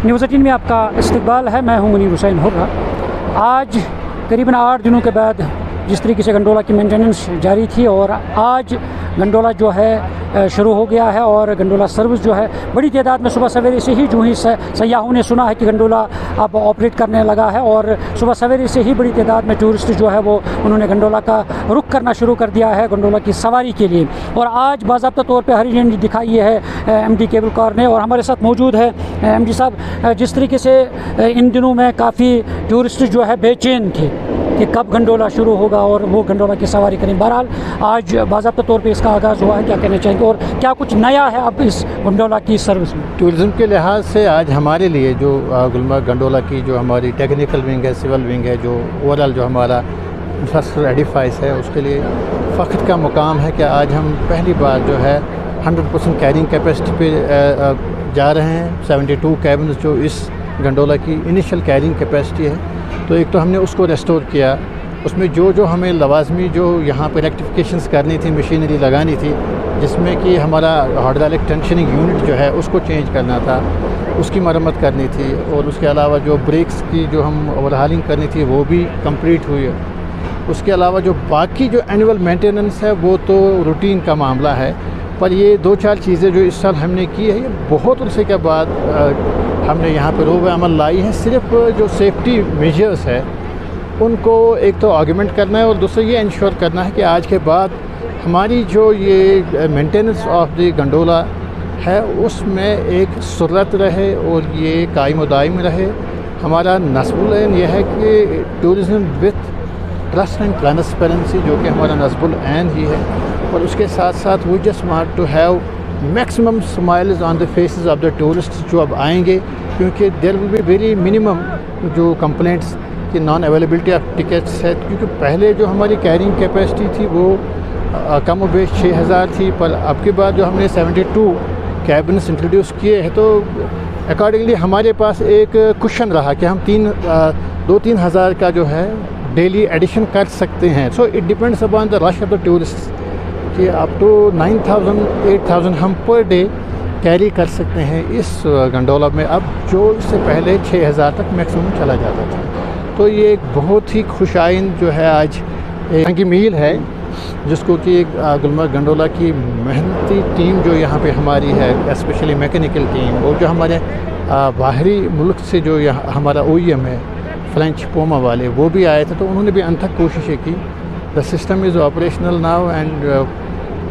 News 18 में आपका इस्तकबाल है। मैं हूं मुनीर हुसैन होगा। आज करीबन 8 दिनों के बाद जिस तरीके से गंडोला की मेंटेनेंस जारी थी और आज गंडोला जो है शुरू हो गया है और गंडोला सर्विस जो है बड़ी तादाद में सुबह सवेरे से ही जो ही सयाहों ने सुना है कि गंडोला अब ऑपरेट करने लगा है और सुबह सवेरे से ही बड़ी तादाद में टूरिस्ट जो है वो उन्होंने गंडोला का रुख करना शुरू कर दिया है गंडोला की सवारी के लिए। और आज बाज़ाब्ता तौर पे हरी झंडी दिखाई है एमडी केबल कार ने और हमारे साथ मौजूद है एमडी साहब। जिस तरीके से इन दिनों में काफ़ी टूरिस्ट जो है बेचैन थे कि कब गंडोला शुरू होगा और वो गंडोला की सवारी करें, बहरहाल आज बाज़ाब्ता तौर पे इसका आगाज़ हुआ है। क्या कहना चाहेंगे और क्या कुछ नया है अब इस गंडोला की सर्विस में? टूरिज़म के लिहाज से आज हमारे लिए जो गुलमर्ग गंडोला की जो हमारी टेक्निकल विंग है, सिविल विंग है, जो ओवरऑल जो हमारा इंफ्रास्ट्रक्चर एडिफाइस है, उसके लिए फ़ख्र का मुकाम है कि आज हम पहली बार जो है 100% कैरिंग कैपेसिटी पे जा रहे हैं। 72 कैबिन जो इस गंडोला की इनिशियल कैरिंग कैपेसिटी है, तो एक तो हमने उसको रेस्टोर किया। उसमें जो हमें लवाजमी जो यहाँ पर रेक्टिफिकेशंस करनी थी, मशीनरी लगानी थी, जिसमें कि हमारा हाइड्रोलिक टेंशनिंग यूनिट जो है उसको चेंज करना था, उसकी मरम्मत करनी थी। और उसके अलावा जो ब्रेक्स की जो हम ओवरहालिंग करनी थी वो भी कंप्लीट हुई है। उसके अलावा जो बाकी जो एनुअल मेंटेनेंस है वो तो रूटीन का मामला है, पर ये 2-4 चीज़ें जो इस साल हमने की है, ये बहुत अरसे के बाद हमने यहाँ पर रोब अमल लाई है। सिर्फ जो सेफ्टी मेजर्स है उनको एक तो आर्गूमेंट करना है और दूसरा ये इंश्योर करना है कि आज के बाद हमारी जो ये मेंटेनेंस ऑफ द गंडोला है उसमें एक सुरत रहे और ये कायम दायम रहे। हमारा नस्बुल ऐन ये है कि tourism with trust and transparency, जो कि हमारा नस्बुल ऐन ही है। और उसके साथ साथ we just want to have maximum smiles on the faces of the tourist जो अब आएंगे, क्योंकि there will be very minimum जो कंप्लेंट्स की नॉन अवेलेबिलिटी ऑफ टिकट्स है। क्योंकि पहले जो हमारी कैरिंग कैपेसिटी थी वो कम व बेश 6000 थी, पर अब के बाद जो हमने 72 कैबिन्स इंट्रोड्यूस किए हैं, तो अकॉर्डिंगली हमारे पास एक कुशन रहा कि हम 2-3 हज़ार का जो है डेली एडिशन कर सकते हैं। So it depends upon the rush of the tourist कि अप टू 9000-8000 हम पर डे कैरी कर सकते हैं इस गंडोला में, अब जो इससे पहले 6000 तक मैक्सिमम चला जाता था। तो ये एक बहुत ही खुशाइन जो है आज एक मील है, जिसको कि गुलमर्ग गंडोला की मेहनती टीम जो यहाँ पे हमारी है, स्पेशली मैकेनिकल टीम, और जो हमारे बाहरी मुल्क से जो यहाँ हमारा OEM है फ्रेंच पोमा वाले, वो भी आए थे, तो उन्होंने भी अनथक कोशिशें की। The system is operational now and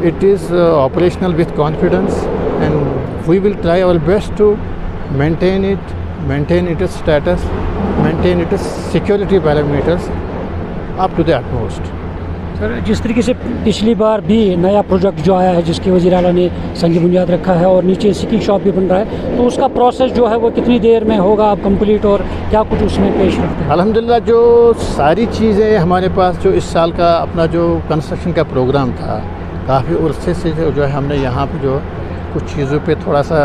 it is operational with confidence, and we will try our best to maintain its status, maintain its security parameters up to the utmost. Sir, जिस तरीके से पिछली बार भी नया प्रोजेक्ट जो आया है जिसकी वज़ीर आला ने संग बुनियाद रखा है और नीचे स्की शॉप भी बन रहा है, तो उसका प्रोसेस जो है वो कितनी देर में होगा अब कंप्लीट और क्या कुछ उसमें पेश रखते हैं? अल्हम्दुलिल्लाह जो सारी चीज़ें हमारे पास जो इस साल का अपना जो कंस्ट्रक्शन का प्रोग्राम था, काफ़ी उर्से से जो है हमने यहाँ पे जो कुछ चीज़ों पे थोड़ा सा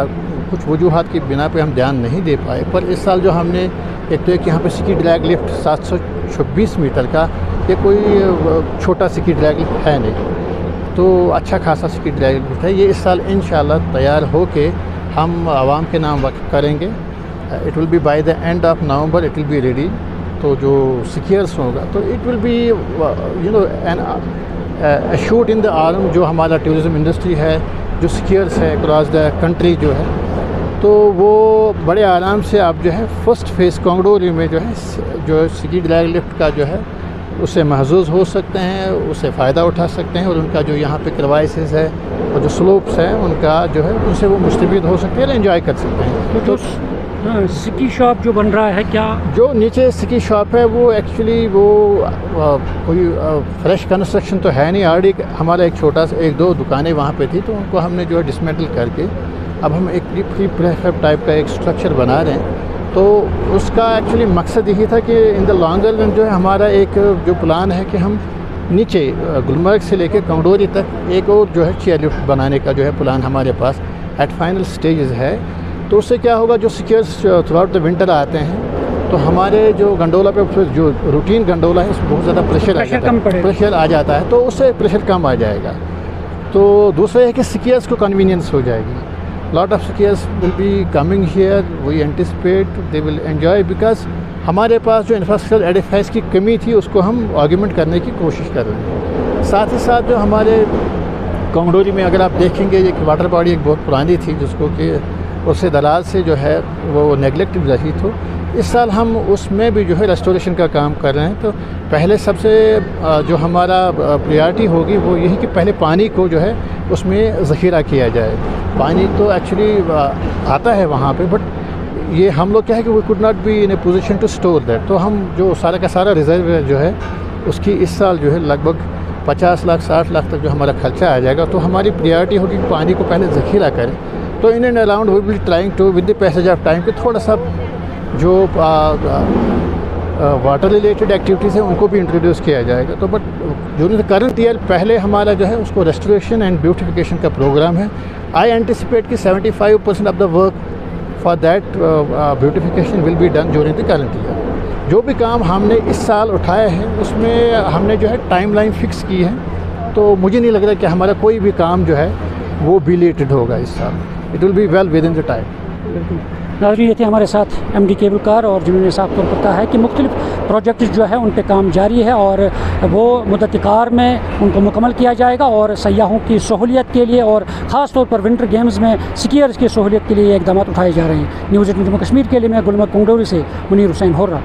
कुछ वजूहात की बिना पे हम ध्यान नहीं दे पाए। पर इस साल जो हमने एक तो यहाँ पे स्की ड्रैग लिफ्ट 726 मीटर का, ये कोई छोटा स्की ड्रैग लिफ्ट है नहीं, तो अच्छा खासा स्की ड्रैग लिफ्ट है। ये इस साल इंशाल्लाह तैयार हो के हम आवाम के नाम वक्फ करेंगे। It will be by the end of November it will be ready. तो जो स्कीयर्स होगा तो it will be an shoot in the arm जो हमारा टूरिज़म इंडस्ट्री है, जो स्कीयर्स है अक्रॉस द कंट्री जो है, तो वो बड़े आराम से आप जो है फर्स्ट फेज़ कोंगडोली में जो है जो स्की ड्रैग लिफ्ट का जो है उससे महजूज़ हो सकते हैं, उससे फ़ायदा उठा सकते हैं और उनका जो यहाँ पे क्रेवाइसेस है और जो स्लोप्स हैं उनका जो है उनसे वो मुस्तफ़ीद हो सकते हैं और एंजॉय कर सकते हैं। तो स्की शॉप जो बन रहा है, क्या जो नीचे स्की शॉप है वो एक्चुअली वो कोई फ्रेश कंस्ट्रक्शन तो है नहीं। ऑलरेडी हमारा एक छोटा सा 1-2 दुकानें वहाँ पे थी, तो उनको हमने जो है डिसमेंटल करके अब हम एक प्री प्रेफैब टाइप का एक स्ट्रक्चर बना रहे हैं। तो उसका एक्चुअली मकसद यही था कि इन द लॉन्गर रन जो है हमारा एक जो प्लान है कि हम नीचे गुलमर्ग से लेकर कंगडोरी तक एक और जो है चेयर लिफ्ट बनाने का जो है प्लान हमारे पास एट फाइनल स्टेजेस है। तो उससे क्या होगा, जो skiers through out the winter आते हैं तो हमारे जो गंडोला पे जो रूटीन गंडोला है उसमें बहुत ज़्यादा प्रेशर आ जाता है, तो उससे प्रेशर कम आ जाएगा। तो दूसरा है कि स्कीयर्स को कन्वीनियंस हो जाएगी। lot of skiers will be coming here. We anticipate they will enjoy because हमारे पास जो इंफ्रास्ट्रक्चर एडिफाइस की कमी थी उसको हम आर्गूमेंट करने की कोशिश कर रहे हैं। साथ ही साथ जो हमारे कोंगडोली में अगर आप देखेंगे एक वाटर बॉडी एक बहुत पुरानी थी जिसको कि उससे दराज से जो है वो नेगलेक्टेड रही, तो इस साल हम उसमें भी जो है रेस्टोरेशन का काम कर रहे हैं। तो पहले सबसे जो हमारा प्रायोरिटी होगी वो यही कि पहले पानी को जो है उसमें ज़ख़ीरा किया जाए। पानी तो एक्चुअली आता है वहाँ पे, बट ये हम लोग क्या है कि we could not be in a position to store that, तो हम जो सारा का सारा रिजर्व जो है उसकी इस साल जो है लगभग 50 लाख 60 लाख तक जो हमारा खर्चा आ जाएगा। तो हमारी प्रायोरिटी होगी कि पानी को पहले ज़ख़ीरा करें। तो in end around we will trying to with the passage of time कि थोड़ा सा जो वाटर रिलेटेड एक्टिविटीज़ हैं उनको भी इंट्रोड्यूस किया जाएगा। तो but during the current year पहले हमारा जो है उसको रेस्टोरेशन एंड ब्यूटिफिकेशन का प्रोग्राम है। आई एंटिसिपेट कि 75% of the work for that beautification will be done during the current year. जो भी काम हमने इस साल उठाए हैं उसमें हमने जो है टाइमलाइन फिक्स की है, तो मुझे नहीं लग रहा कि हमारा कोई भी काम जो है वो डिलेटेड होगा इस साल। It will be well with in the time. नाज़रीन, ये थे हमारे साथ MD केबल कार और जिन्होंने साफ तौर पर कहा है कि मुख्तलिफ प्रोजेक्ट जो है उन पे काम जारी है और वो मुद्दत कार में उनको मुकम्मल किया जाएगा और सयाहों की सहूलियत के लिए और ख़ास तौर पर विंटर गेम्स में स्कीयर्स की सहूलियत के लिए इकदाम उठाए जा रहे हैं। न्यूज़ 8 जम्मू कश्मीर के लिए मैं गुलमर्ग कोंगडोली से मुनीर हुसैन हुर्रा।